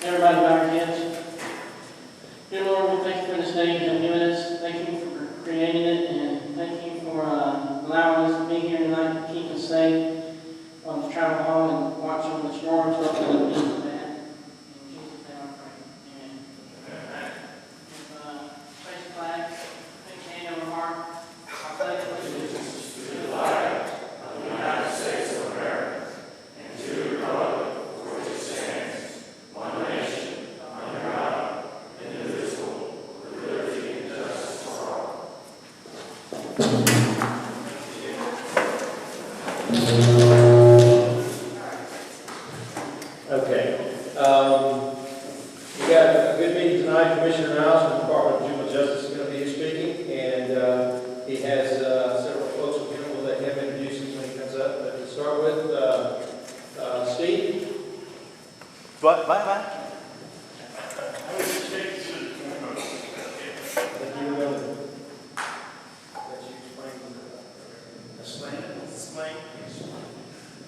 Everybody bow our heads. Dear Lord, we thank you for this day you have given us. Thank you for creating it, and thank you for allowing us to be here tonight to keep us safe on the travel home and watch on the storms up and the peace of that. In Jesus' name I pray. Amen. Face the flag, take your hand on the heart. I pledge allegiance to the flag of the United States of America and to the republic for which it stands, one nation, under God, indivisible, with liberty and justice for all. Okay. We got a good meeting tonight. Commissioner Niles from the Department of Juvenile Justice is going to be here speaking, and he has several folks with him. We'll let him introduce him when he comes up. But to start with, Steve. Bye.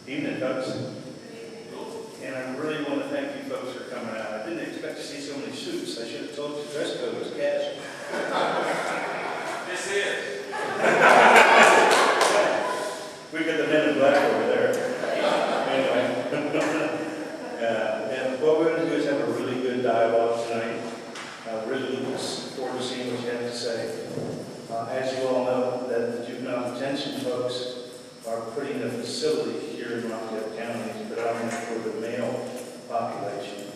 Evening, folks. And I really want to thank you folks for coming out. I didn't expect to see so many suits. I should have told you the dress code was casual. This is. We've got the men in black over there. Anyway. And what we're going to do is have a really good dialogue tonight. Really looking forward to seeing what you have to say. As you all know, that the juvenile detention folks are putting a facility here in Rockdale County, predominantly for the male population.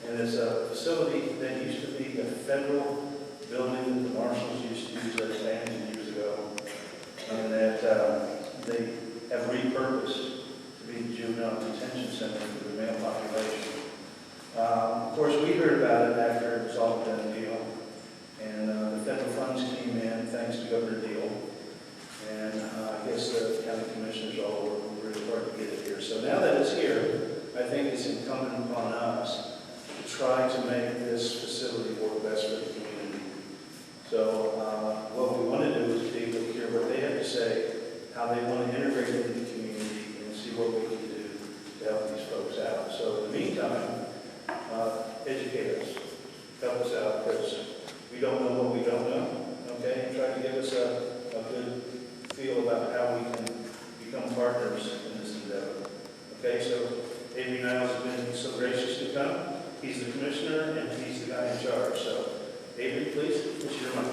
And it's a facility that used to be a federal building that the marshals used to use as land years ago, and that they have repurposed to be the juvenile detention center for the male population. Of course, we heard about it after it was all done deal, and the federal funds came in thanks to Governor Deal. And I guess the county commissioners all worked really hard to get it here. So now that it's here, I think it's incumbent upon us to try to make this facility work best for the community. So what we want to do is be able to hear what they have to say, how they want to integrate into the community, and see what we can do to help these folks out. So in the meantime, educate us, help us out, because we don't know what we don't know, okay? And try to give us a good feel about how we can become partners in this endeavor. Okay, so Avery Niles has been so gracious to come. He's the commissioner and he's the guy in charge. So, Avery, please, this is your mic.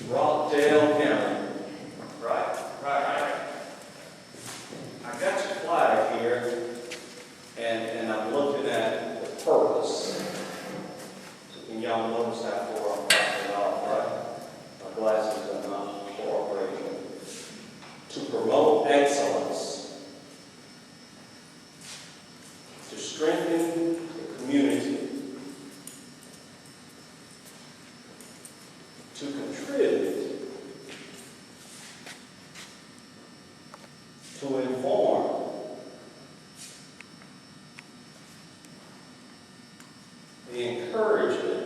Rockdale County. Right. I got your flag here, and I'm looking at the purpose. So can y'all notice how far I'm passing off, right? My glasses are not cooperating. To promote excellence, to strengthen the community, to contribute, to inform, the encouragement,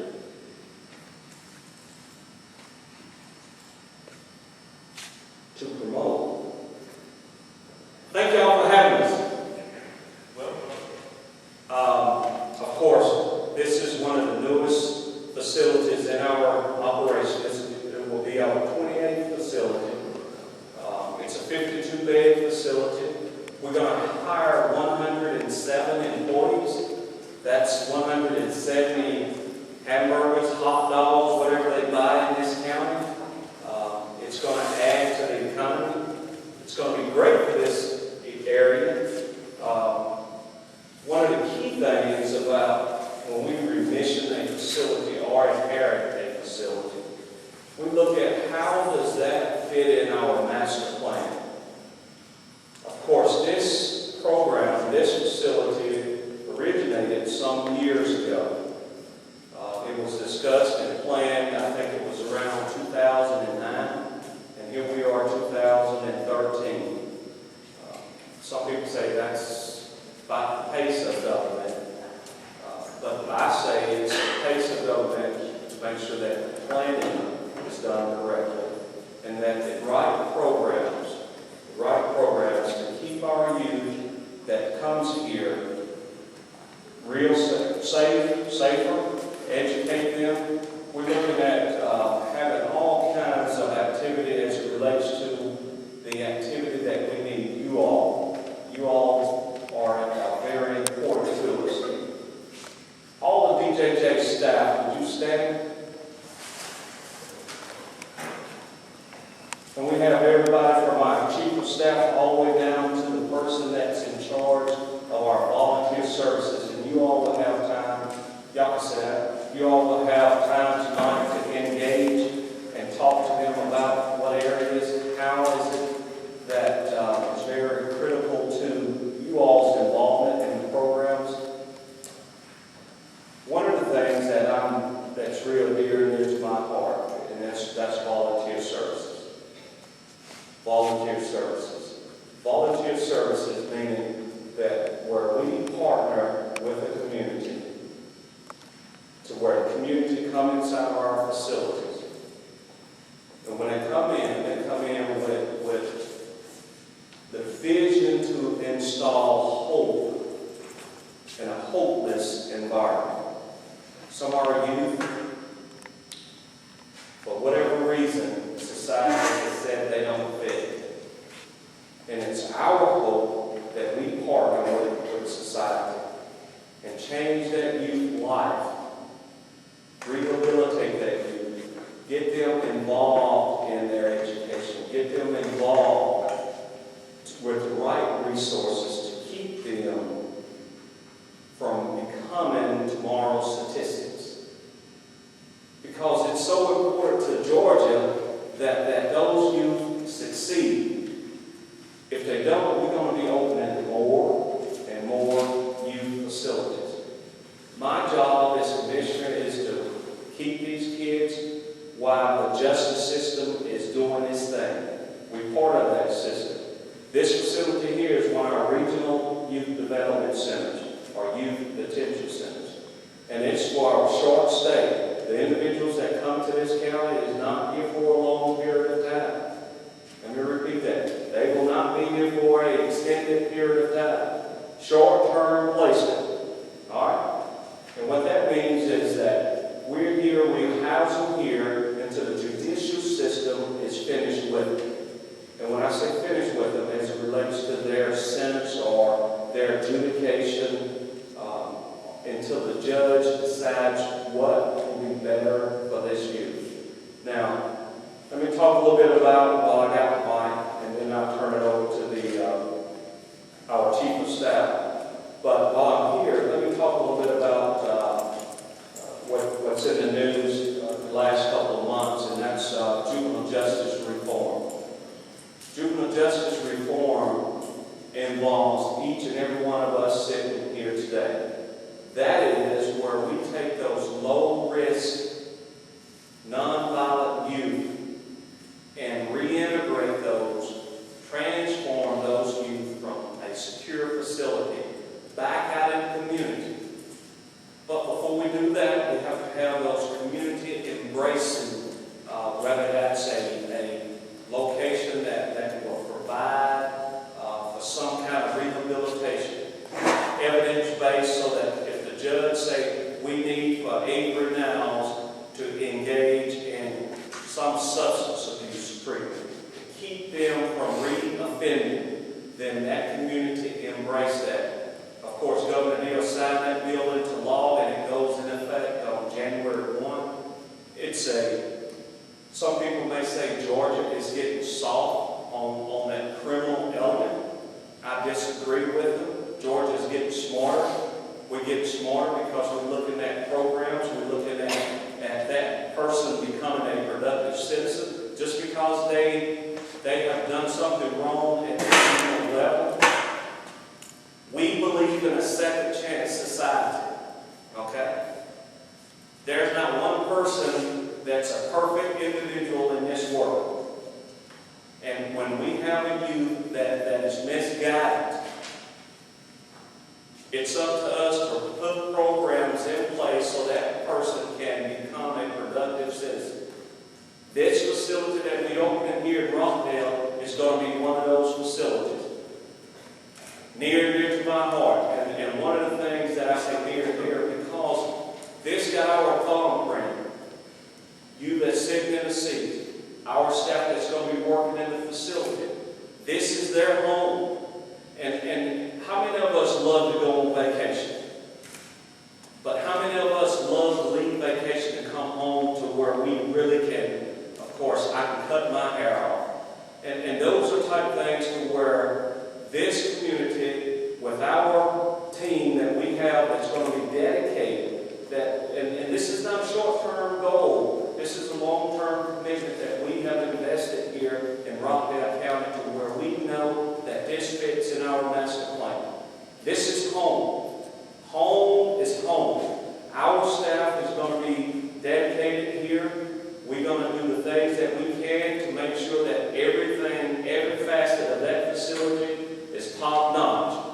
to promote. Thank y'all for having us. Of course, this is one of the newest facilities in our operation. It will be our 28th facility. It's a 52-bed facility. We're going to hire 107 employees. That's 170 hamburgers, hot dogs, whatever they buy in this county. It's going to add to the economy. It's going to be great for this area. One of the key things about when we remission a facility or inherit a facility, we look at how does that fit in our master plan. Of course, this program, this facility originated some years ago. It was discussed and planned, I think it was around 2009, and here we are 2013. Some people say that's about the pace of government, but I say it's the pace of government to make sure that the planning is done correctly. And we have everybody from our chief of staff all the way down to the person that's in charge of our volunteer services. And you all will have time, y'all can sit down, you all will have time tonight to engage and talk to them about what areas, how is it that is very critical to you all's involvement in the programs. One of the things that's real dear and near to my heart, and that's volunteer services. Volunteer services. Volunteer services meaning that where we partner with the community, to where the community come inside our facilities. And when they come in with the vision to install hope in a hopeless environment. Some are youth. For whatever reason, society has said they don't fit. And it's our hope that we partner with society and change that youth life, rehabilitate that youth, get them involved in their education, get them involved with the right resources to keep them from becoming tomorrow's statistics. Because it's so important to Georgia that those youth succeed. If they don't, we're going to be opening more and more youth facilities. My job as commissioner is to keep these kids while the justice system is doing its thing. We're part of that system. This facility here is one of our regional youth development centers, or youth detention centers. And it's for a short stay. The individuals that come to this county is not here for a long period of time. Let me repeat that. They will not be here for an extended period of time. Short-term placement. All right? And what that means is that we're here, we house them here until the judicial system is finished with them. And when I say finished with them, as it relates to their sentence or their adjudication, until the judge decides what will be better for this youth. Now, let me talk a little bit about, while I got the mic, and then I'll turn it over to our chief of staff. But while I'm here, let me talk a little bit about what's in the news the last couple of months, and that's juvenile justice reform. Juvenile justice reform involves each and every one of us sitting here today. That is where we take those low-risk, nonviolent youth and reintegrate those, transform those youth from a secure facility back out in the community. But before we do that, we have to have those community embracing, whether that's a location that will provide for some kind of rehabilitation, evidence-based, so that if the judge say we need for Avery Niles to engage in some substance abuse treatment, to keep them from re-offending, then that community embrace that. Of course, Governor Neal signed that bill into law, and it goes in effect on January 1. Some people may say Georgia is getting soft on that criminal element. I disagree with them. Georgia's getting smarter. We're getting smarter because we're looking at programs. We're looking at that person becoming a productive citizen. Just because they have done something wrong at the criminal level, we believe in a second chance society. Okay? There's not one person that's a perfect individual in this world. And when we have a youth that is misguided, it's up to us to put programs in place so that person can become a productive citizen. This facility that we open here in Rockdale is going to be one of those facilities. Near and dear to my heart. And one of the things that I say near and dear, because this guy or thumbprint, you that's sitting in the seat, our staff that's going to be working in the facility, this is their home. And how many of us love to go on vacation? But how many of us love to leave vacation and come home to where we really can, of course, I can cut my hair off. our master plan. This is home. Home is home. Our staff is going to be dedicated here. We're going to do the things that we can to make sure that everything, every facet of that facility is top notch.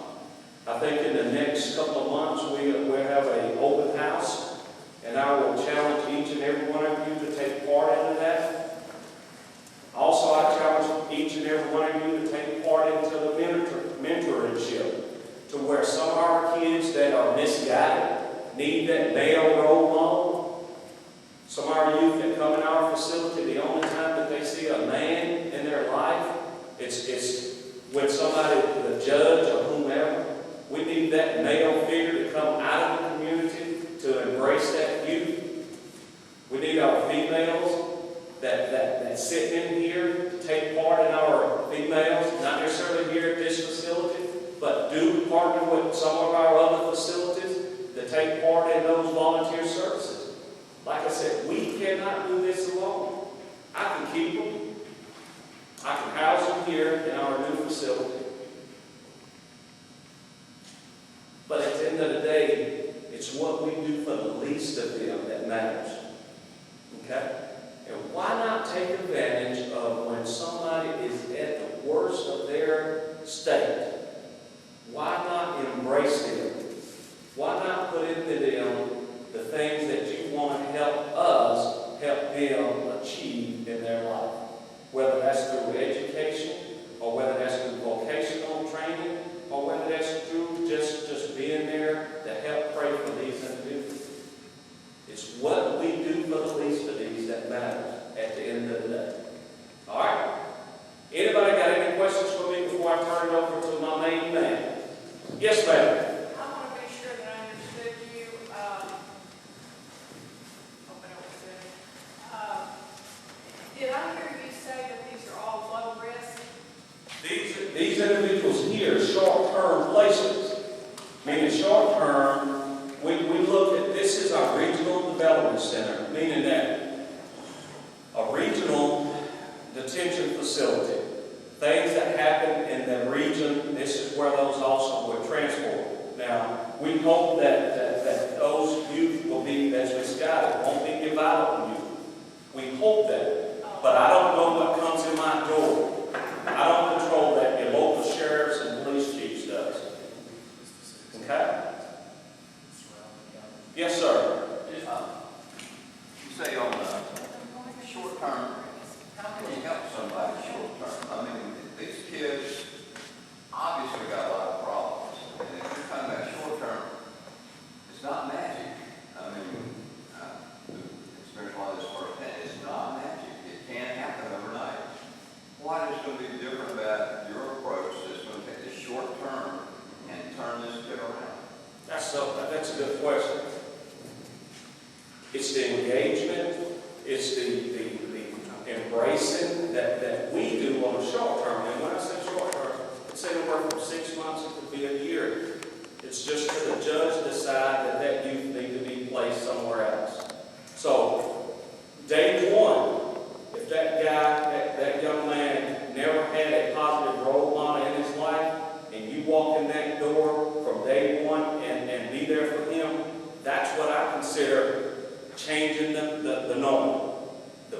I think in the next couple of months we'll have an open house, and I will challenge each and every one of you to take part in that. Also, I challenge each and every one of you to take part into the mentorship, to where some of our kids that are misguided need that male role model. Some of our youth that come in our facility, the only time that they see a man in their life, it's when somebody, the judge or whomever. We need that male figure to come out of the community to embrace that youth. We need our females that sit in here to take part in our females, not necessarily here at this facility, but do partner with some of our other facilities to take part in those volunteer services. Like I said, we cannot do this alone. I can keep them. I can house them here in our new facility. But at the end of the day, it's what we do for the least of them that matters. Okay? And why not take advantage of when somebody is at the worst of their state? Why not embrace them? Why not put into them the things that you want to help us help them achieve in their life? Whether that's through education, or whether that's through vocational training, or whether that's through just being there to help pray for these individuals. It's what we do for the least of these that matters at the end of the day. All right? Anybody got any questions for me before I turn it over to my main man? Yes, ma'am. I want to be sure that I understood you. Hope I don't say. Did I hear you say that these are all low risk? These individuals here, short-term placements. Meaning short-term, we look at this is our regional development center, meaning that a regional detention facility, things that happen in the region, this is where those also were transported. Now, we hope that those youth will be, as misguided, won't be violent youth. We hope that. But I don't know what comes in my door. I don't control that. Your local sheriffs and police chiefs does. Okay? Yes, sir. You say on short term, how can you help somebody short term? I mean, these kids obviously got a lot of problems. And if you're talking about short term, it's not magic. I mean, experience a lot of this firsthand. It's not magic. It can't happen overnight. What is going to be different about your approach that's going to take the short term and turn this kid around? That's a good question. It's the engagement, it's the embracing that we do on the short term. And when I say short term, it's anywhere from 6 months, it could be a year. It's just for the judge to decide that youth need to be placed somewhere else. So, day one, if that guy, that young man never had a positive role model in his life, and you walk in that door from day one and be there for him, that's what I consider changing the norm. The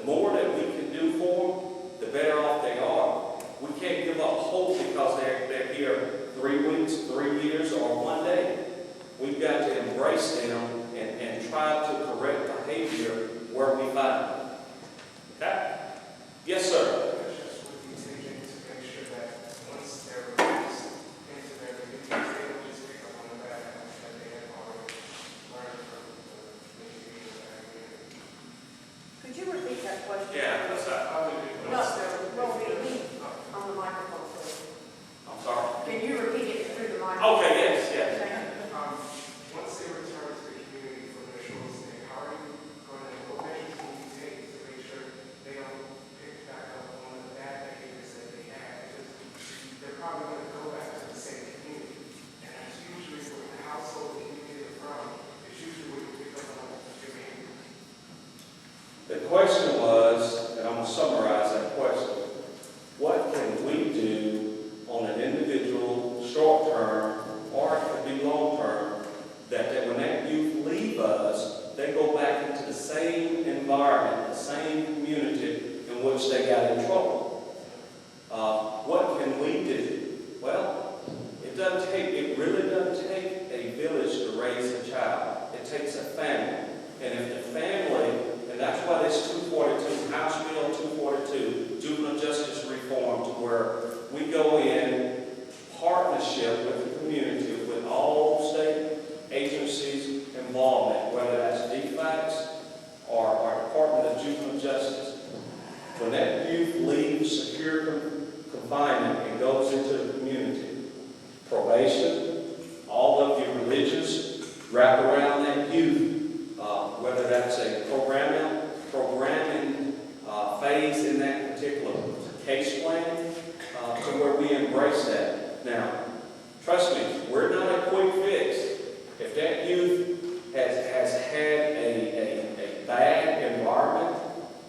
they got in trouble. What can we do? Well, it really doesn't take a village to raise a child. It takes a family. And if the family, and that's why this 242, House Bill 242, juvenile justice reform, to where we go in partnership with the community, with all state agencies involvement, whether that's DFACS or our Department of Juvenile Justice. When that youth leaves secure confinement and goes into the community, probation, all of your religious wrap around that youth, whether that's a programming phase in that particular case plan, to where we embrace that. Now, trust me, we're not a quick fix. If that youth has had a bad environment,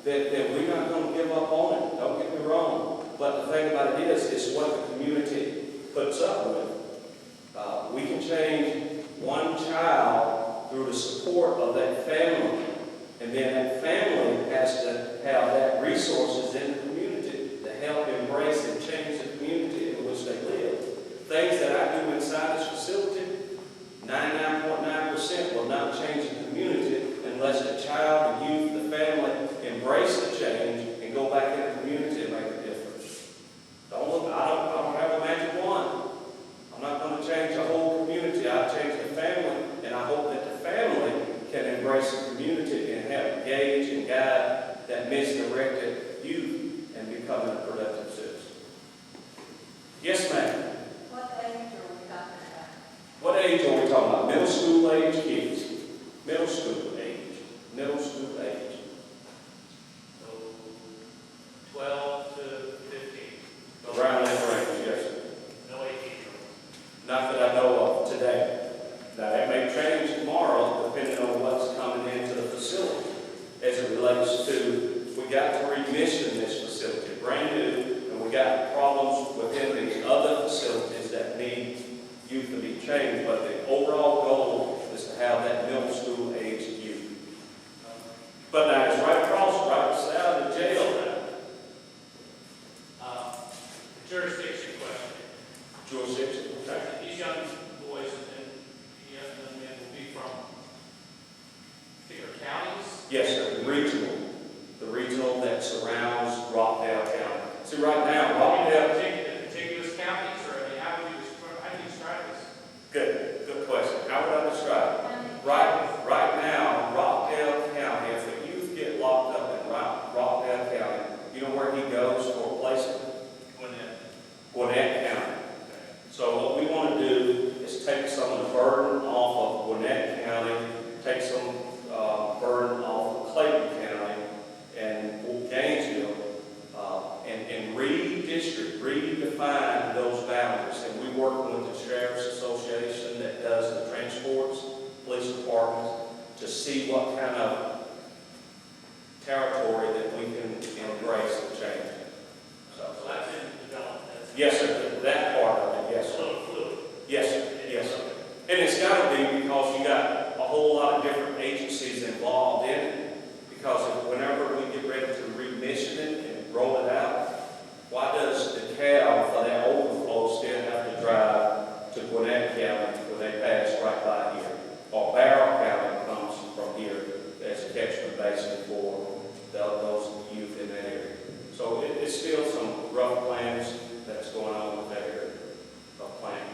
then we're not going to give up on it. Don't get me wrong. But the thing about it is, it's what the community puts up with. We can change one child through the support of that family. And then that family has to have that resources in the community to help embrace and change the community in which they live. Things that I do inside this facility, 99.9% will not change the community unless the child, the youth, the family embrace the change and go back in the community and make a difference. I don't have a magic wand. I'm not going to change the whole community. I'll change the family, and I hope that the family can embrace the community and help engage and guide that misdirected youth and become a productive citizen. Yes, ma'am. What age are we talking about? What age are we talking about? Middle school age kids. Middle school age. Middle school age. So 12 to 15. Around that range, yes, sir. No 18-year-olds. Not that I know of today. Now, that may change tomorrow, depending on what's coming into the facility. As it relates to, we got to remission this facility, brand new, and we got problems within these other facilities that need youth to be changed. But the overall goal is to have that middle school age youth. But now it's right across, right beside the jail now. Jurisdiction question. Jurisdiction, okay? These young boys and young men will be from particular counties? Yes, sir, the regional that surrounds Rockdale County. See, right now, Rockdale, Contiguous counties, or I mean, how do you describe this? good question. How would I describe it? Right now, Rockdale County, if the youth get locked up in Rockdale County, you know where he goes for placement? Gwinnett County. So what we want to do is take some of the burden off of Gwinnett County, take some burden off of Clayton County and Gainesville, and redefine those boundaries. And we work with the Sheriff's Association that does the transports, police departments, to see what kind of territory that we can embrace and change. So that's in development. Yes, sir, that part of it, yes, It's a sir. little fluid. Yes, sir, yes, sir. And it's got to be because you got a whole lot of different agencies involved in it. Because whenever we get ready to remission it and roll it out, why does the cab for that overflow still have to drive to Gwinnett County when they pass right by here? Or Barrow County comes from here as a catchment basin for those youth in that area. So it's still some rough plans that's going on with that area of planning.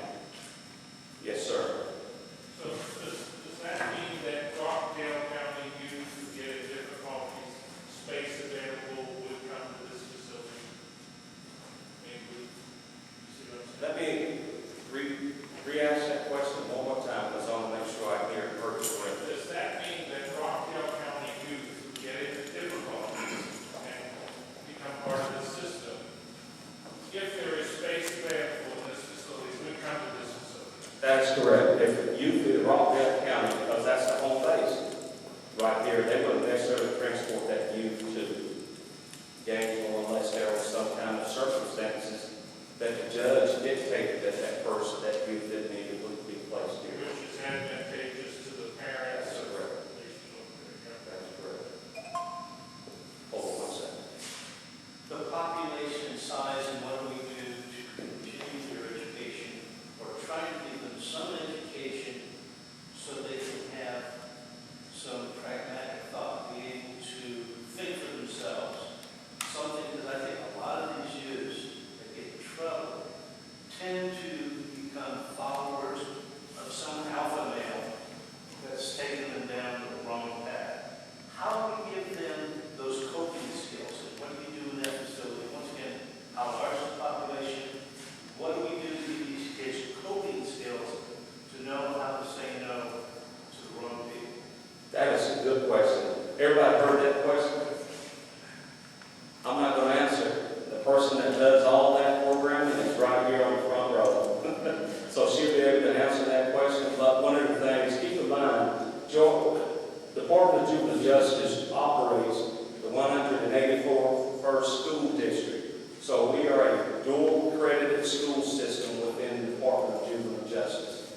Yes, sir. So does that mean that Rockdale County youth who get in difficulties, space available would come to this facility? I mean, you see what I'm saying? Let me re-ask that question one more time because I want to make sure I hear it correctly. Does that mean that Rockdale County youth who get into difficulties and become part of the system, if there is space available in this facility, would come to this facility? That's correct. If youth in Rockdale County, because that's the home base right here, they wouldn't necessarily transport that youth to Gainesville unless there was some kind of circumstances that the judge dictated that that person, that youth didn't need to be placed here. Which is advantageous to the parents. That's correct. That's correct. Hold on one second. the population size and what do we do to continue their education or try to give them some education so they can have some pragmatic thought, be able to think for themselves. Something that I think a lot of these youths that get in trouble tend to become followers of some alpha male that's taking them down the wrong path. How do we give them those coping skills? And what do you do in that facility? Once again, how large is the population? What do we do to give these kids coping skills to know how to say no to the wrong people? That is a good question. Everybody heard that question? I'm not going to answer. The person that does all that programming is right here on the front row. So she'll be able to answer that question. But one of the things, keep in mind, the Department of Juvenile Justice operates the 184st School District. So we are a dual accredited school system within the Department of Juvenile Justice.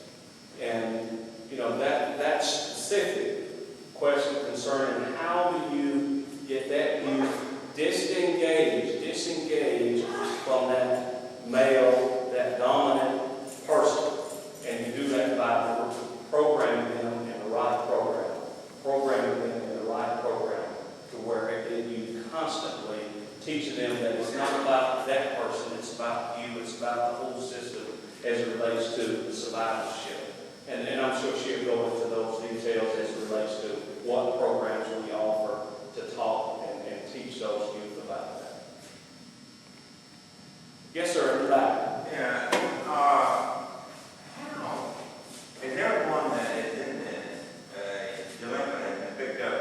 And, that specific question concerning how do you get that youth disengaged from that male, that dominant person. And you do that by programming them in the right program. Programming them in the right program to where you constantly teaching them that it's not about that person, it's about you, it's about the whole system as it relates to survivorship. And I'm sure she'll go into those details as it relates to what programs we offer to talk and teach those youth about that. Yes, sir, in the back. Yeah, is there one that is in delinquent and been picked up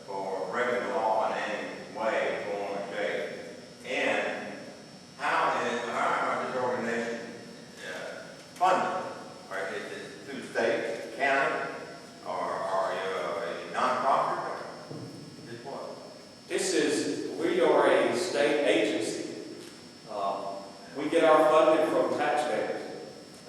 for breaking the law in any way, form, or shape? And how are this organization funded? Or is it through state, county, or are you a nonprofit? Just what? We are a state agency. We get our funding from taxpayers.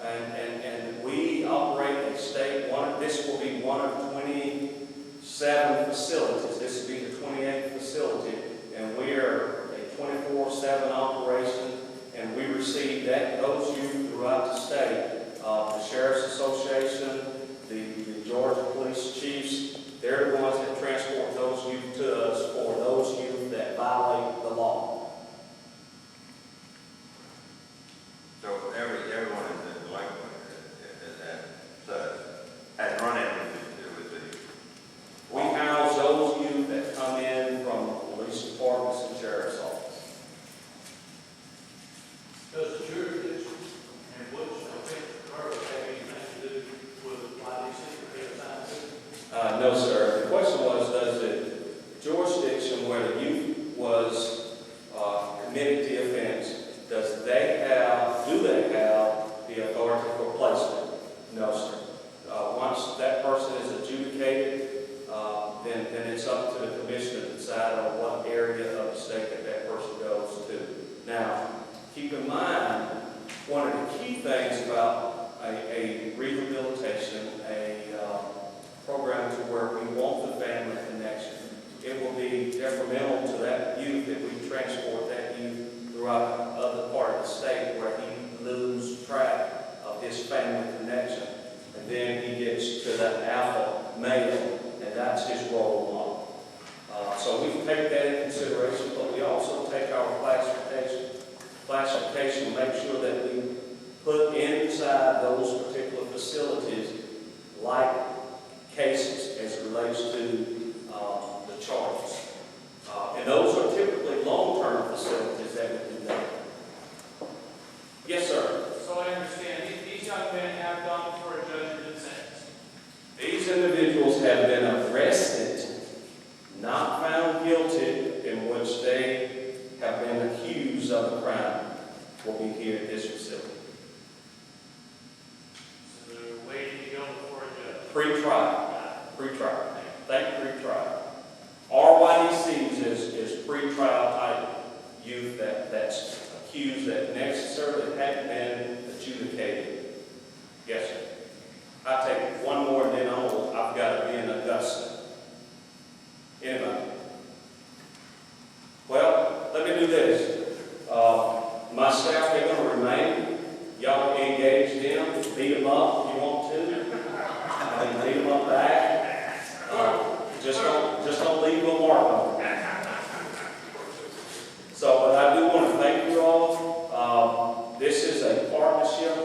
And we operate a state, this will be one of 27 facilities. This will be the 28th facility. And we are a 24/7 operation. And we receive those youth throughout the state. The Sheriff's Association, the Georgia Police Chiefs, they're the ones that transport those youth to us for those youth that violate the law. So everyone is in delinquent has run into with the. We house those youth that come in from the police departments and sheriff's office. Does the jurisdiction and which offense occurs have anything to do with why these things are being assigned to? No, sir. The question was, does the jurisdiction where the youth was committed the offense, do they have the authority for placement? No, sir. Once that person is adjudicated, then it's up to the commissioner to decide on what area of the state that person goes to. Now, keep in mind, one of the key things about a rehabilitation, a program to where we want the family connection, it will be detrimental to that youth if we transport that youth throughout other part of the state where he loses track of his family connection. And then he gets to that alpha male, and that's his role model. So we take that in consideration, but we also take our classification, make sure that we put inside those particular facilities like cases as it relates to the charges. And those are typically long-term facilities that we do that. Yes, sir. So I understand, these young men have gone before a judge and been sentenced. These individuals have been arrested, not found guilty, in which they have been accused of a crime, will be here at this facility. So they're waiting to go before a judge. Pre-trial. Pre-trial. Think pre-trial. RYDCs is pre-trial type youth that's accused that necessarily hadn't been adjudicated. Yes, sir. I take one more and then I've got to be in Augusta. Anybody? Well, let me do this. staff, they're gonna remain. Y'all engage them, beat them up if you want to. Beat them up back. Just don't leave a mark on them. So, but I do want to thank you all. This is a partnership.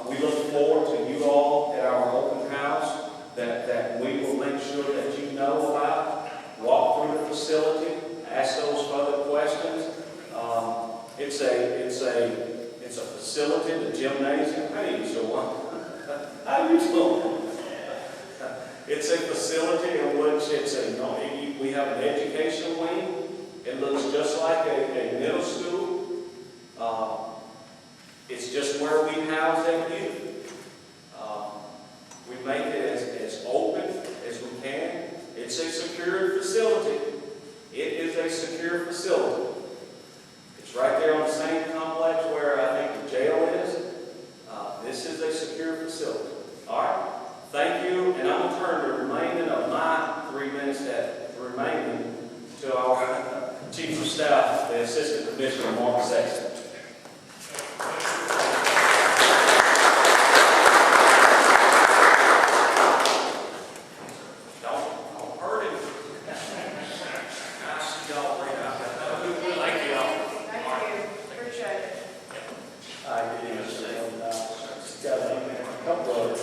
We look forward to you all at our open house that we will make sure that you know about. Walk through the facility, ask those further questions. It's a facility, the gymnasium. How do you do one? How do you do one? It's a facility in which we have an education wing. It looks just like a middle school. It's just where we house them youth. We make it as open as we can. It's a secure facility. It is a secure facility. It's right there on the same complex where I think the jail is. This is a secure facility. All right. Thank you. And I'm going to turn the remaining of my 3 minutes that remaining to our Chief of Staff, the Assistant Commissioner, Mark Sexton. Don't hurt him. I see y'all later. Thank you all. Thank you, appreciate it. Hi, good evening, just got a couple of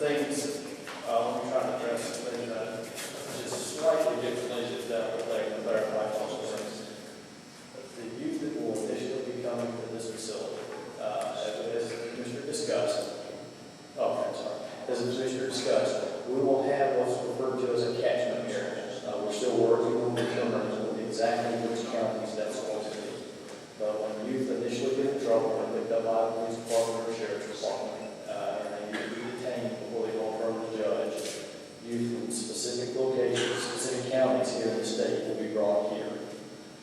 things, I'm trying to address things, just slightly differently, that would like to clarify most things. The youth that will initially be coming to this facility, as the Commissioner discussed, as the Commissioner discussed, we will have what's referred to as a catchment area. We're still working on determining exactly which counties that's going to be. But when youth initially get in trouble, they're picked up by the police department or sheriff's department, and they need to be detained before they go in front of the judge. Youth from specific locations, specific counties here in the state will be brought here.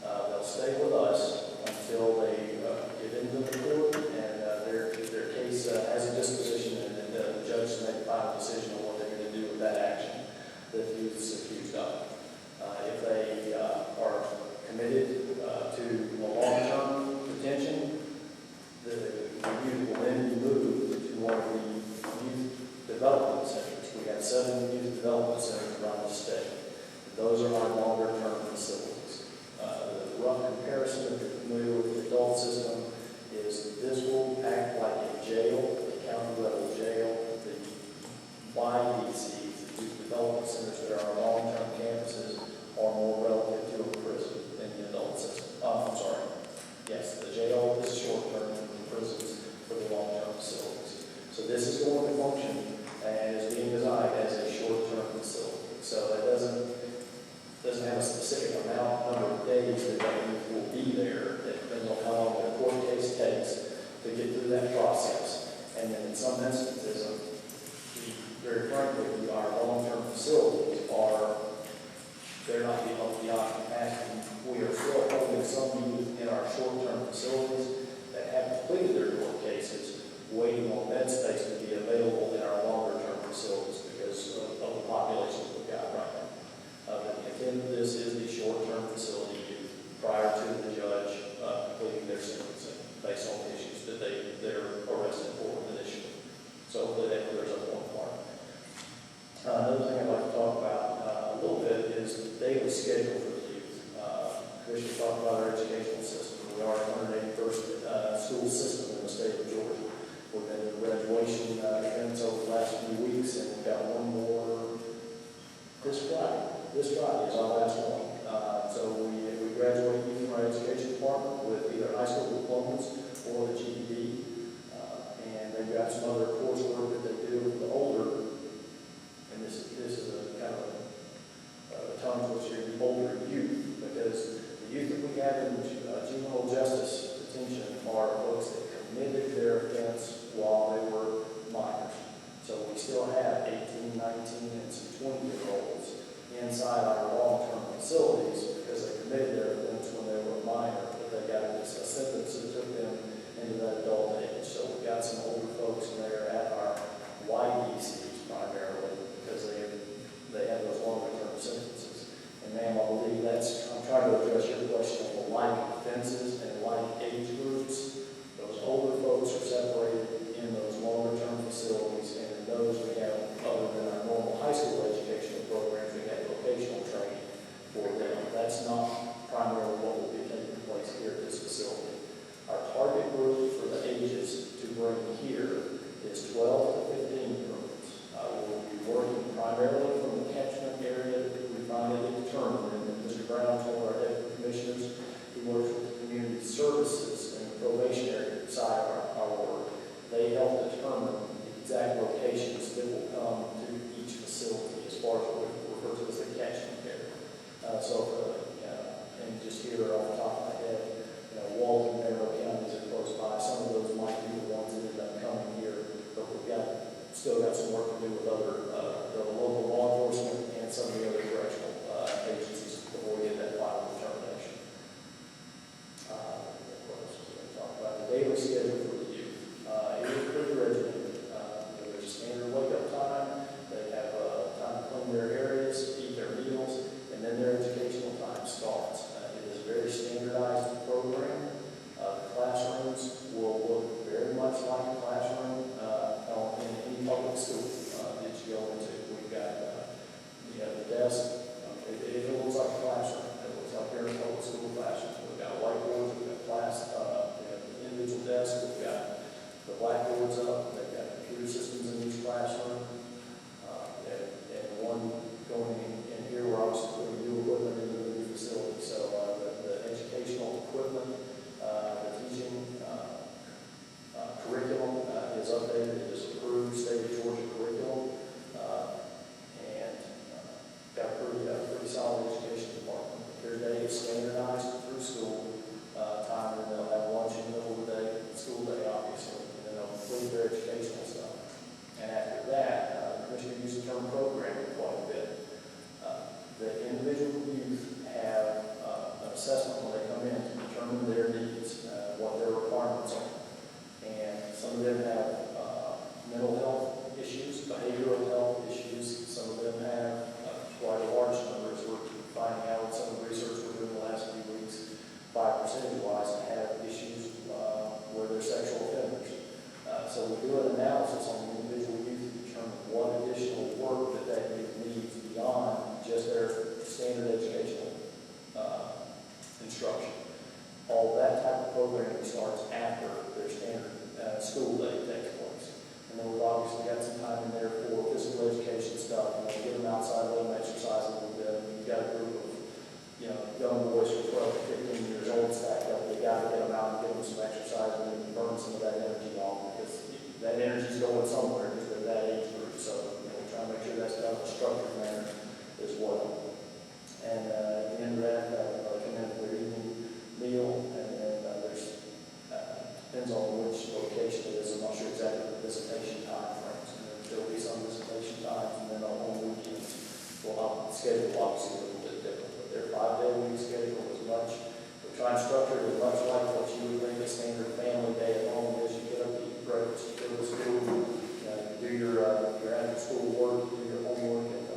They'll stay with us until they get into the court and their case has a disposition, and then the judge will make a final decision on what they're going to do with that action that the youth is accused of. If they are committed to a long-term detention, the youth will then be moved to one of the youth development centers. We have 7 youth development centers around the state. Those are our longer-term facilities. The rough comparison, if you're familiar with the adult system, is this will act like a jail, a county-level jail. The YDCs, the youth development centers that are our long-term campuses, are more relative to a prison than the adult system. Yes, the jail is short-term, and the prisons for the long-term facilities. So this is going to function and is being designed as a short-term facility. So it doesn't have a specific number of days that youth will be there. It depends on how long the court case takes to get through that process. And then in some instances, very frankly, our long-term facilities they're not beyond capacity. We are still holding some youth in our short-term facilities that have completed their court cases, waiting on bed space to be available in our longer-term facilities because of the population we've got right now. The intent of this is the short-term facility youth prior to the judge completing their sentencing based on the issues that they're arrested for initially. So hopefully that clears up one part. Another thing I'd like to talk about a little bit is the daily schedule for the youth. Commissioner talked about our educational system. We are the 181st school system in the state of Georgia. We've been in graduation events over the last few weeks, and we've got one more this Friday. This Friday is our last one. So we graduate youth from our education department with either high school diplomas or the GED. And they've got some other coursework that they do for the older. And this is a kind of a term for the older youth, because the youth that we have in juvenile justice detention are folks that committed their offense while they were minors. So we still have 18, 19, and some 20-year-olds inside our long-term facilities because they committed their offense when they were a minor, but they got a sentence that took them into that adult age. So we've got some older folks in there at our YDCs primarily because they have those longer-term sentences. And ma'am, I believe I'm trying to address your question on the life schedule for the youth. It is pretty regimented. There's a standard wake-up time, they have time to clean their areas, eat their meals, and then their educational time starts. It is a very standardized program. The classrooms will look very much like a classroom in any public school that you go into. We've got the desk. It looks like a classroom. It looks like you're in a public school classroom. We've got whiteboards, we've got class, we have individual desks, we've got the blackboards up, they've got computer systems in each classroom. And one going in here, we're obviously putting new equipment into the new facility. So the educational equipment, the teaching curriculum is updated. It is approved state of Georgia curriculum. Got a pretty solid education department. Their day is standardized through school time, and they'll have lunch in the middle of the day, school day, obviously, and then they'll complete their educational stuff. And after that, the commissioner uses the term programming quite a bit. The individual youth have an assessment when they come in to determine their needs, what their requirements are. And some of them have mental health issues, behavioral health issues. Some of them have quite a large number, as we're finding out in some of the research we're doing the last few weeks, 5 percentage-wise, have issues where they're sexual offenders. So we do an analysis on the individual youth to determine what additional work that youth needs beyond just their standard educational instruction. All that type of programming starts after their standard school day takes place. And then we've obviously got some time in there for physical education stuff. Get them outside, let them exercise a little bit. You've got a group of, young boys from 12 to 15 years old stacked up. They got to get them out and give them some exercise and burn some of that energy off, because that energy is going somewhere because they're that age group. So we try to make sure that's done in a structured manner as well. And at the end of that, they come in for their evening meal, and then depends on which location it is. I'm not sure exactly the visitation time frames. And there'll be some visitation times, and then on weekends, we'll schedule obviously a little bit different. But their 5-day-a-week schedule is much, we try and structure it as much like what you would think a standard family day at home is. You get up, eat breakfast, you go to school, you do your after school work, you do your homework, and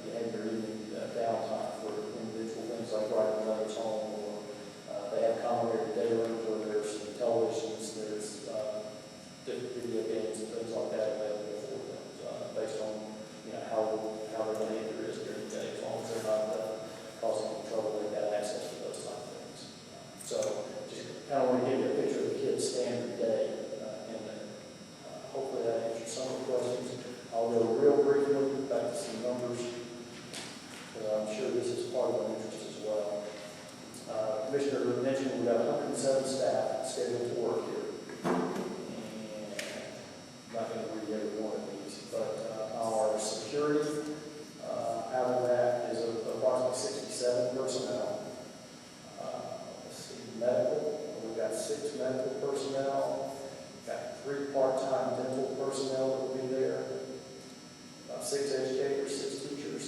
you have your evening downtime for individual things like writing letters home, or they have common area day rooms where there's televisions, there's different video games and things like that available for them, based on how their behavior is during the day. As long as they're not causing any trouble, they've got access to those type of things. So just kind of want to give you a picture of the kids' standard day, and then hopefully that answers some of the questions. I'll go real briefly back to some numbers, because I'm sure this is part of our interest as well. Commissioner mentioned we've got 107 staff scheduled to work here. And I'm not going to read every one of these, but our security out of that is approximately 67 personnel. Let's see, medical, we've got 6 medical personnel, got 3 part-time dental personnel that will be there, about 6 educators, 6 teachers.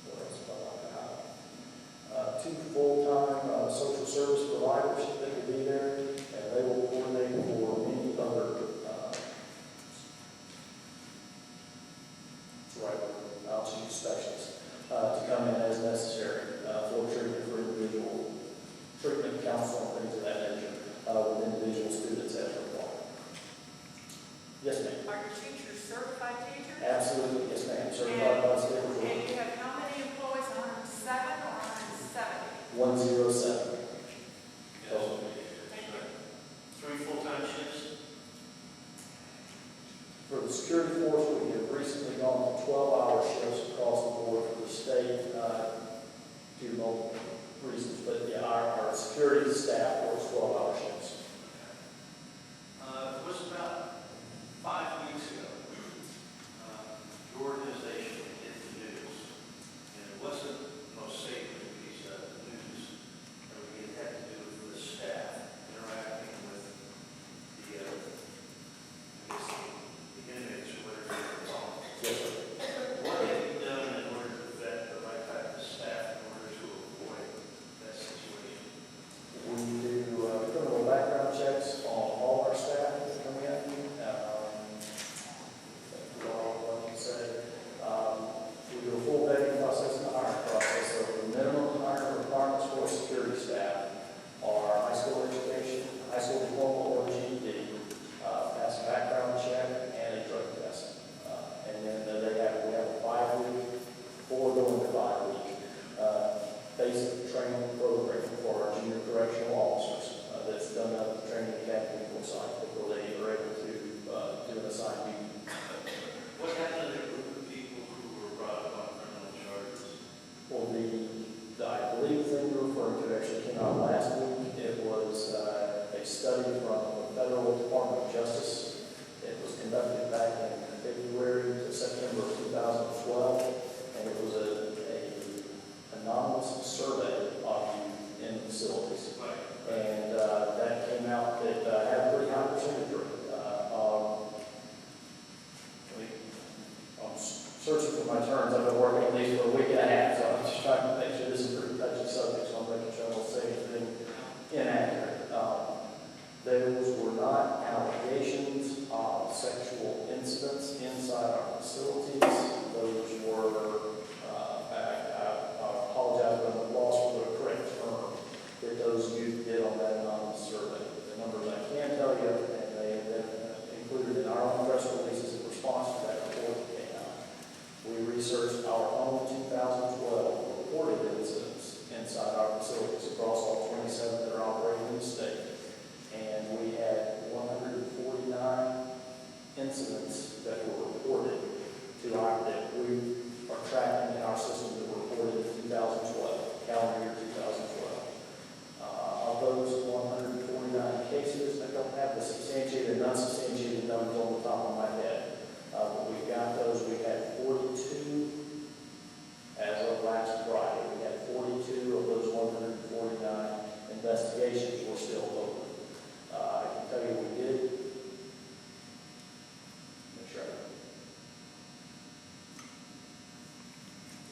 What else do I like to highlight? 2 full-time social service providers that will be there, and they will coordinate for many other outreach specialists to come in as necessary for treatment for individual treatment, counseling, things of that nature with individual students as required. Yes, ma'am. Are your teachers certified teachers? Absolutely, yes, ma'am. Certified by the state of Georgia. And you have how many employees, 107 or 170? 107. Thank you. 3 full-time shifts? For the security force, we have recently gone to 12-hour shifts across the board for the state due to multiple reasons. But yeah, our security staff works 12-hour shifts. It was about 5 weeks ago. Your organization hit the news, and it wasn't the most sacred piece of the news. It had to do with the staff interacting with the inmates or whatever it's on. Yes, sir. What have you done in order to vet the right type of staff in order to avoid that situation? We training program for our junior correctional officers that's done at the training academy site before they are able to do an assigned duty. What happened to the group of people who were brought up on criminal charges? Well, I believe the thing you're referring to actually came out last week. It was a study from the Federal Department of Justice. It was conducted back in February to September of 2012, and it was a anonymous survey of youth in facilities. And that came out that had a pretty high percentage rate. I'm searching for my terms. I've been working on these for a week and a half, so I'm just trying to make sure this is a pretty touchy subject, so I'm making sure I don't say anything inaccurate. Those were not allegations of sexual incidents inside our facilities. Those were, I apologize, but I'm lost for the correct term that those youth did on that anonymous survey. The numbers I can tell you, and they have been included in our own press releases in response to that report that came out. We researched our own 2012 reported incidents inside our facilities across all 27 that are operating in the state. And we had 149 incidents that were reported to our, that we are tracking in our system that were reported in 2012, calendar year 2012. Of those 149 cases, I don't have the substantiated and unsubstantiated numbers on the top of my head, but we've got those. We had 42 as of last Friday. We had 42 of those 149 investigations were still open. I can tell you we did. Make sure.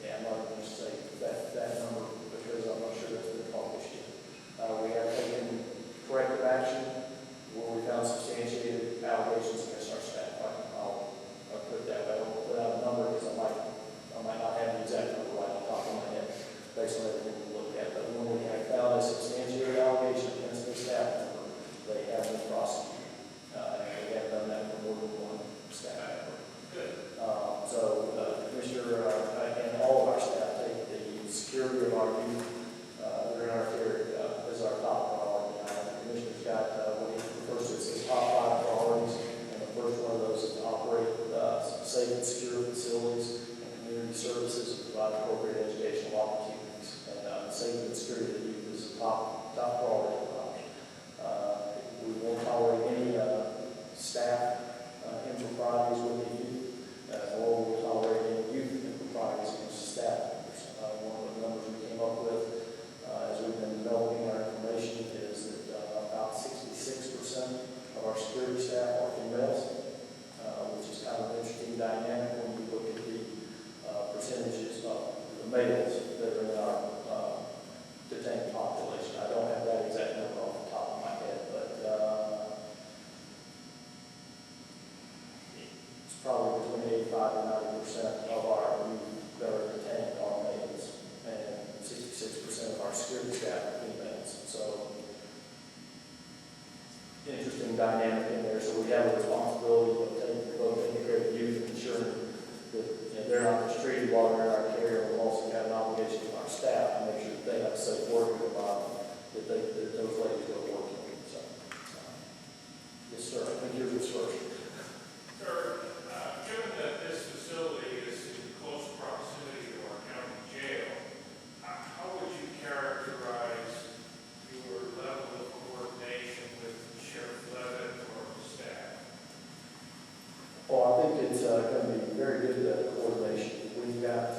Yeah, I'm not going to say that number because I'm not sure that's been published yet. We have taken corrective action where we found substantiated allegations against our staff. I'll put it that way. I won't put out a number because I might not have the exact number right on top of my head based on everything we looked at. But when we have found a substantiated allegation against the staff member, they have been prosecuted. And we have done that for more than one staff member. Good. Commissioner, and all of our staff take the security of our youth that are in our care as our top priority. The Commissioner's got what he refers to as his top 5 priorities, and the first one of those is to operate safe and secure facilities and community services and provide appropriate educational opportunities. And safety and security of the youth is a top priority for us. We won't tolerate any staff improprieties with the youth, nor will we tolerate any youth improprieties against staff members. One of the numbers we came up with as we've been developing our information is that about 66% of our security staff are females, which is kind of an interesting dynamic when you look at the percentages of the males that are in our detained population. I don't have that exact number off the top of my head, but it's probably between 85 and 90% of our youth that are detained are males, and 66% of our security staff are females. So, interesting dynamic in there. So we have a responsibility of taking care of youth and ensuring that they're not just treated while they're in our care. We've also got an obligation to our staff to make sure that they have a safe working environment that those ladies go working in. So, yes, sir. I think yours was first. Sir, given that this facility is in close proximity to our county jail, how would you characterize your level of coordination with Sheriff Levitt or the staff? Well, I think it's going to be very good coordination. We've got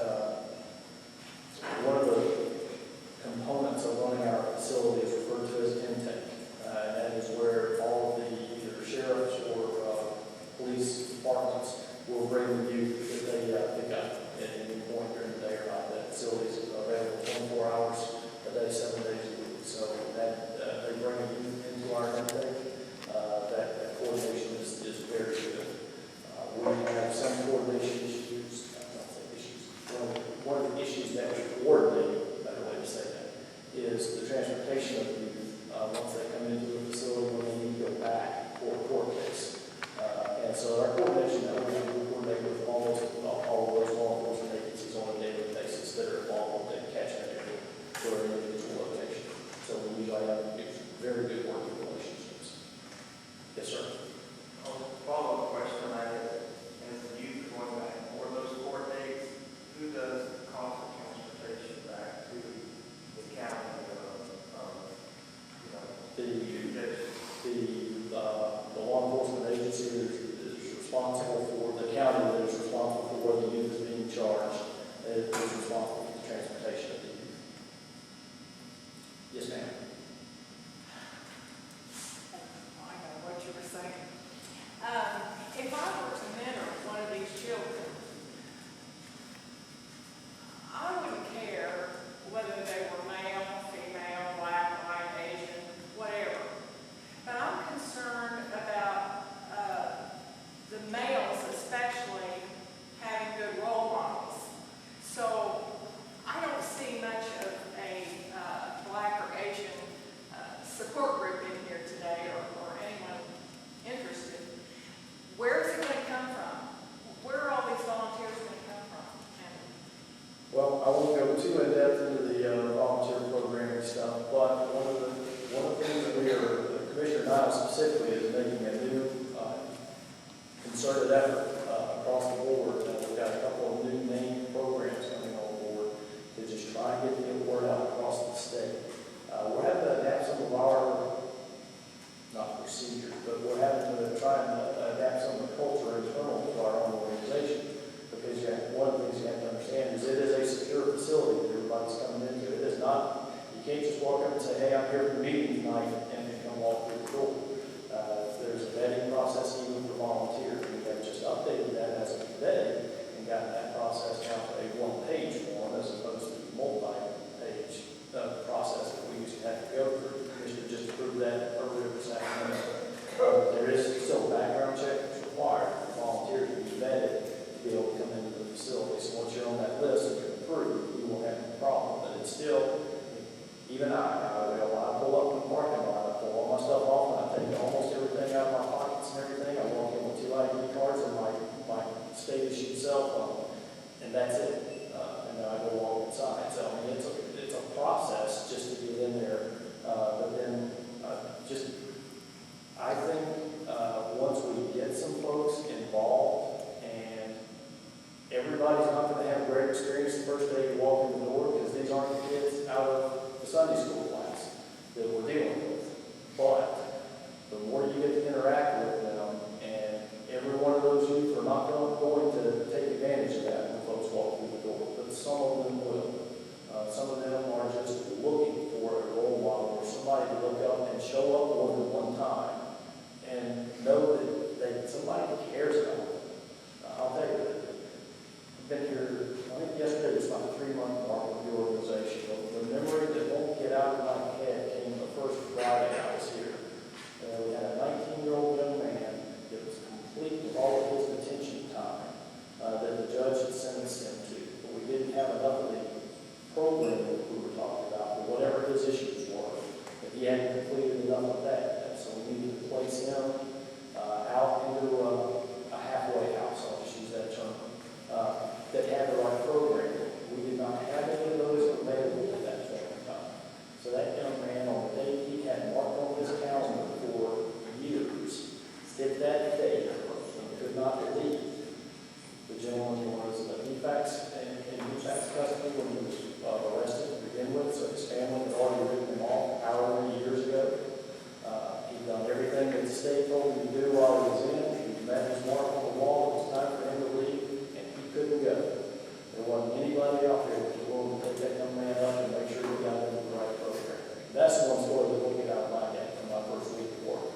one of the not, you can't just walk up and say, hey, I'm here for the meeting tonight, and then come walk through the door. There's a vetting process even for volunteers. We have just updated that as of today and gotten that process down to a one-page form as opposed to the multi-page process that we used to have to go through. The commissioner just approved that earlier this afternoon. There is still a background check that's required for volunteers to be vetted to be able to come into the facility. So once you're on that list and you're approved, you won't have any problem. But it's still, even I pull up in the parking lot, I pull all my stuff off, and I take almost everything out of my pockets and everything. I walk in with 2 ID cards and my state issued cell phone, and that's it. And then I go walk inside. So I mean, it's a process just to get in there. But then I think once we get some folks involved, and everybody's not going to have a great experience the first day you walk in the door, because these aren't the kids out of the Sunday school class that we're dealing with. But the more you get to interact with them, and every one of those youth are not going to take advantage of that when folks walk through the door, but some of them will. Some of them are just looking for a role model or somebody to look up and show up more than one time and know that somebody cares about them. I'll tell you, I've been here, I think yesterday was my 3-month mark of the organization. The memory that won't get out of my head came the first Friday I was here. We had a 19-year-old young man that was complete with all of his detention time that the judge had sentenced him to. But we didn't have enough of the program that we were talking about, or whatever his issues were, that he hadn't completed enough of that. And so we needed to place him out into a halfway house, I'll just use that term, that had the right program. We did not have any of those available at that point in time. So that young man, on the day he had marked on his calendar for years, hit that date and could not believe the gentleman was in defects custody when he was arrested to begin with, so his family had already written him off however many years ago. He'd done everything that the state told him to do while he was in. He met his mark on the wall. It was time for him to leave, and he couldn't go. There wasn't anybody out there that was willing to take that young man up and make sure he got into the right program. That's one story that will get out of my head from my first week of work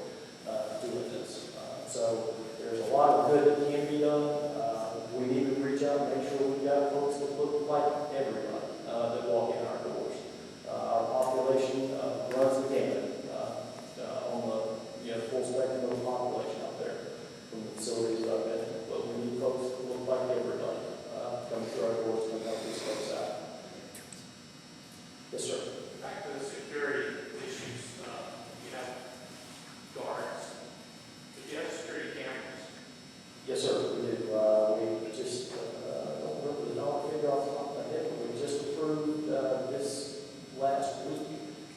doing this. So there's a lot of good that can be done. We need to reach out and make sure we've got folks that look like everybody that walk in our doors. Our population runs the gamut on the full spectrum of the population out there from the facilities that I've been in. But we need folks that look like everybody coming through our doors to help these folks out. Yes, sir. Back to the security issues, you have guards, but you have security cameras. Yes, sir. We do. We just, I don't remember the dollar figure off the top of my head, but we just approved this last week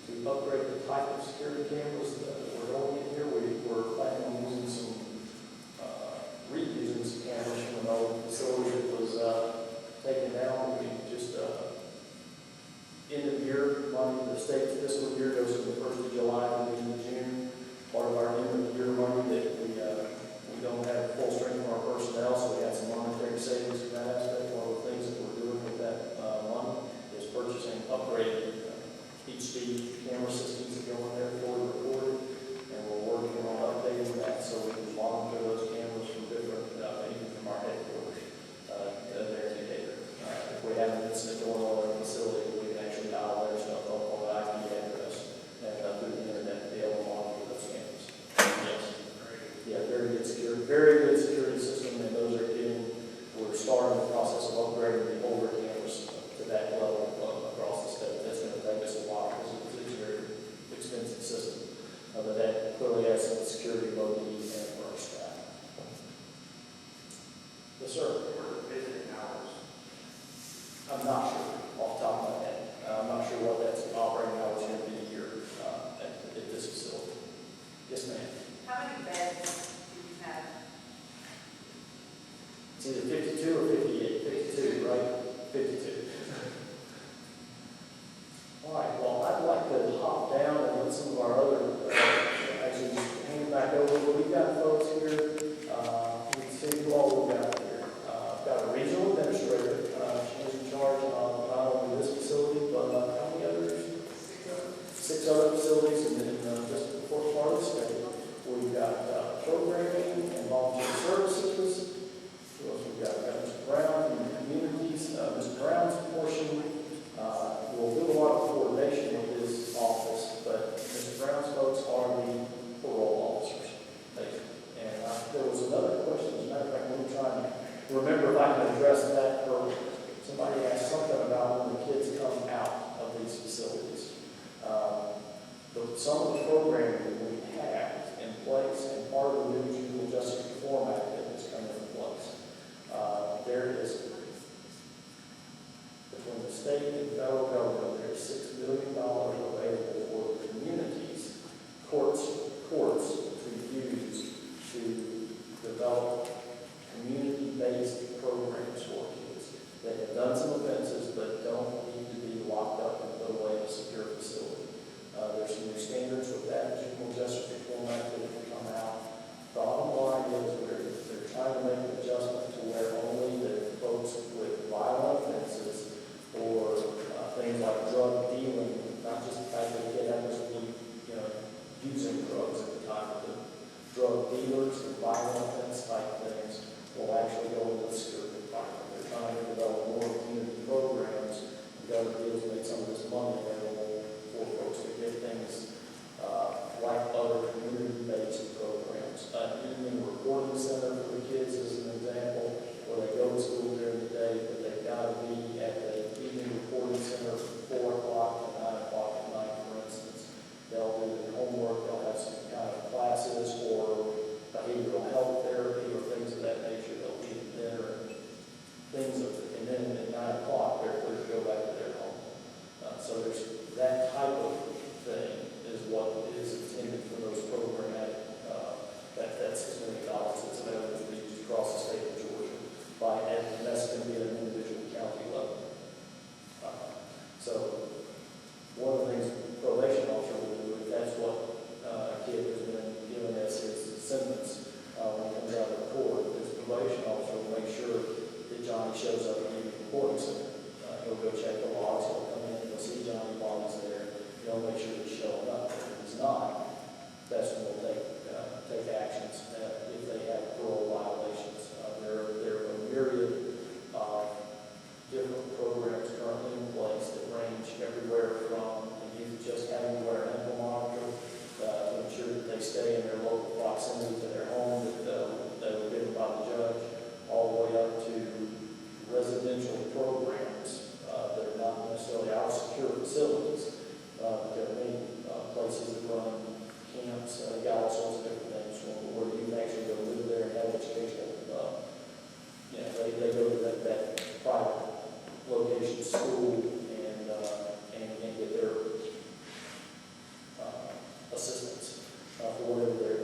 to upgrade the type of security cameras that we're going in here. We're planning on using some, reusing some cameras from an old facility that was taken down. We just, end of year money, the state's fiscal year goes from the 1st of July to the end of June. Part of our end of the year money that we don't have full strength for our personnel, so we had some monetary savings in that aspect. One of the things that we're doing with that money is purchasing upgraded HD camera systems that go in there for the recording, and we're working on updating that so we can monitor those cameras from different, even from our headquarters, their indicator. If we have an incident going on in a facility, we can actually dial their stuff up on the IP address and through the internet to be able to monitor those cameras. Yes. Yeah, very good security system, and those are we're starting the 6 other facilities in just the fourth part of the state. We've got programming and volunteer services. What else we've got? We've got Mr. Brown and communities. Mr. Brown's portion will do a lot of coordination with his office, but Mr. Brown's folks are the parole officers. And there was another question, as a matter of fact, we're trying to remember if I can address that. Somebody asked something about when the kids come out of these facilities. Some of the programming that we have in place, and part of the new Juvenile Justice Reform Act that is coming into place, there is, between the state and federal government, there is $6 billion available for the communities, courts to use to develop community-based programs for kids that have done some offenses but don't need to be locked up and put away in a secure facility. There's some new standards with that Juvenile Justice Reform Act that have come out. Bottom line is they're trying to make an adjustment to where only the folks with violent offenses or things like drug dealing, not just the fact that the kid happens to be, using drugs at the time, but the drug dealers and violent offense type things will actually go into the security department. They're trying to develop more community programs and go to deals to make some of this money available for folks to get things like other community-based programs. Evening reporting center for the kids is an example, where they go to school during the day, but they've got to be at the evening reporting center from 4 o'clock to 9 o'clock at night, for instance. They'll do their homework, they'll have some kind of classes or behavioral health therapy or things of that nature. They'll eat dinner and things and then at 9 o'clock, they're clear to go back to their home. So there's that type of thing is what is intended for those programmatic, that $6 million that's available to be used across the state of Georgia and that's going to be at an individual county level. So one of the things probation officer will do, if that's what a kid has been given as his sentence when he comes out of court, his probation officer will make sure that Johnny shows up in the reporting center. He'll go check the logs, he'll come in, he'll see Johnny while he's there, he'll make sure he's showing up. If he's not, that's when we'll take actions if they have parole violations. There are a myriad of different programs currently in place that range everywhere from the youth just having to wear an ankle monitor to ensure that they stay in their local proximity to their home that were given by the judge, all the way up to residential programs that are not necessarily our secure facilities. There are many places that run camps, got all sorts of different things where you can actually go live there and have educational, they go to that private location school and get their assistance for whatever their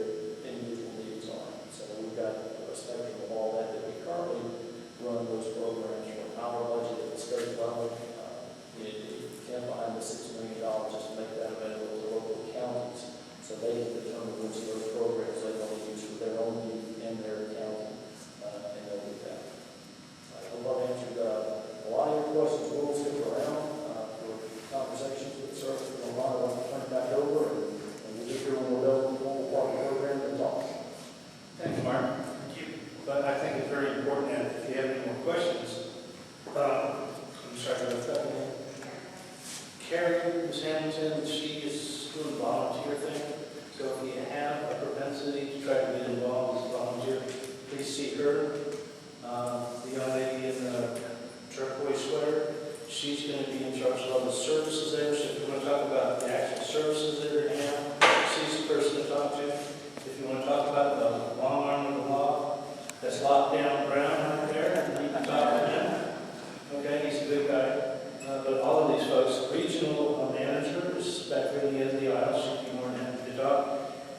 individual needs are. So we've got a spectrum of all that we currently run those programs from our budget at the state level. You can't find the $6 million just to make that available to local counties, so they can determine which of those programs they want to use for their own need in their county, and they'll do that. I hope I've answered a lot of your questions. We'll stick around for conversations with the service. If you don't mind, I'll turn it back over, and we'll get here when we're done with the formal part of the program and talk. Thank you, Mark. Thank you. But I think it's very important that if you have any more questions, I'm sorry about that. Carrie, Ms. Hamilton, she is doing a volunteer thing. So if you have a propensity to try to get involved as a volunteer, please see her. The young lady in the turquoise sweater, she's going to be in charge of all the services there. So if you want to talk about the actual services that are now, she's the person to talk to. If you want to talk about the long arm of the law, that's locked down Brown right there, and you can talk to him. Okay, he's a good guy. But all of these folks, regional manager is back there in the end of the aisle, she'd be more than happy to talk.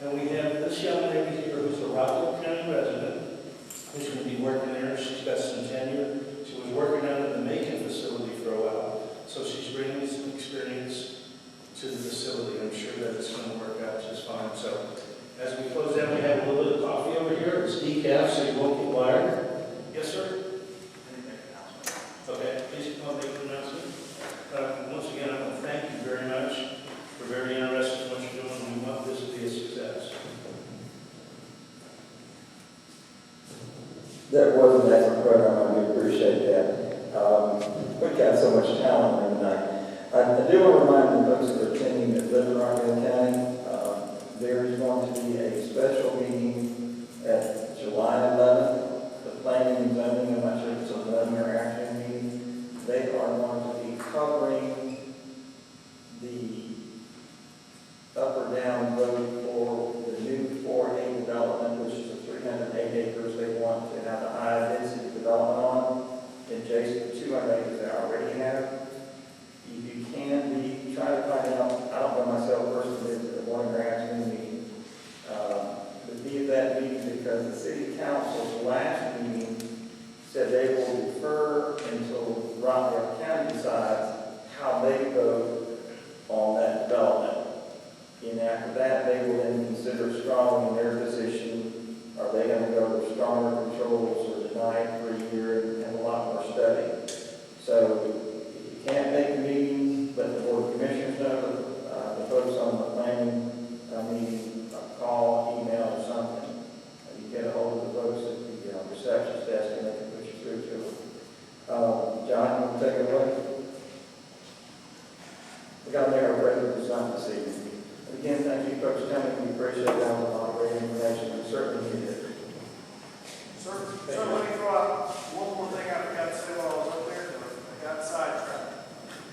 And we have this young lady here who's a Rockville County resident, who's going to be working there. She's got some tenure. She was working out in the Macon facility for a while. So she's bringing some experience to the facility. I'm sure that it's going to work out just fine. So as we close down, we have a little bit of coffee over here. It's decaf, so you won't get wired. Yes, sir? Okay, please come up and make an announcement. Once again, I want to thank you very much for very interesting vote for the new 4A development, which is a 308 acres they want to have a high-density development on, adjacent to 200 acres they already have. If you can be, try to find out, I don't know myself personally, but one of their afternoon meeting, but be at that meeting because the city council's last meeting said they will defer until Rockdale County decides how they vote on that development. And after that, they will then consider strongly in their position, are they going to go with stronger controls or deny it for a year and a lot more study. So if you can't make the meeting, let the board of commissioners know, the folks on the planning meeting, call, email, or something. You get a hold of the folks at the receptionist desk and they can put you through to them. John, you want to take it away? We got to make our presence known this evening. Again, thank you folks for coming. We appreciate that a lot of great information. We certainly need it. Sir, let me throw out one more thing I forgot to say while I was up there. I got sidetracked.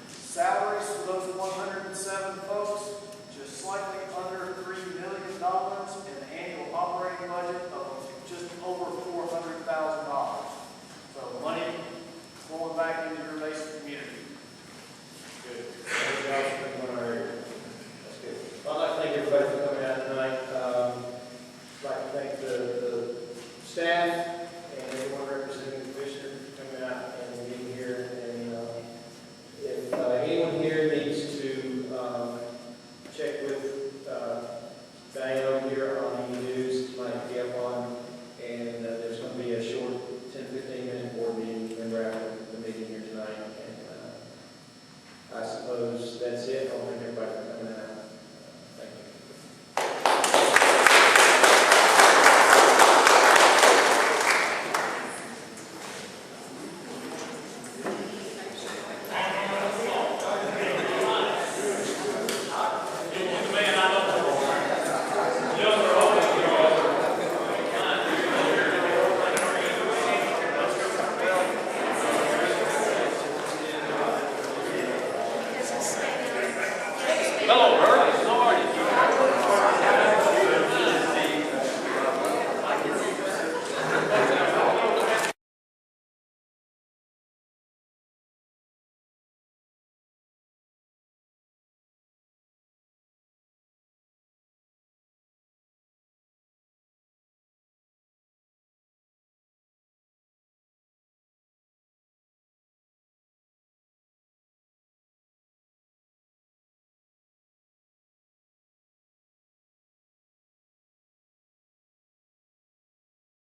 Salary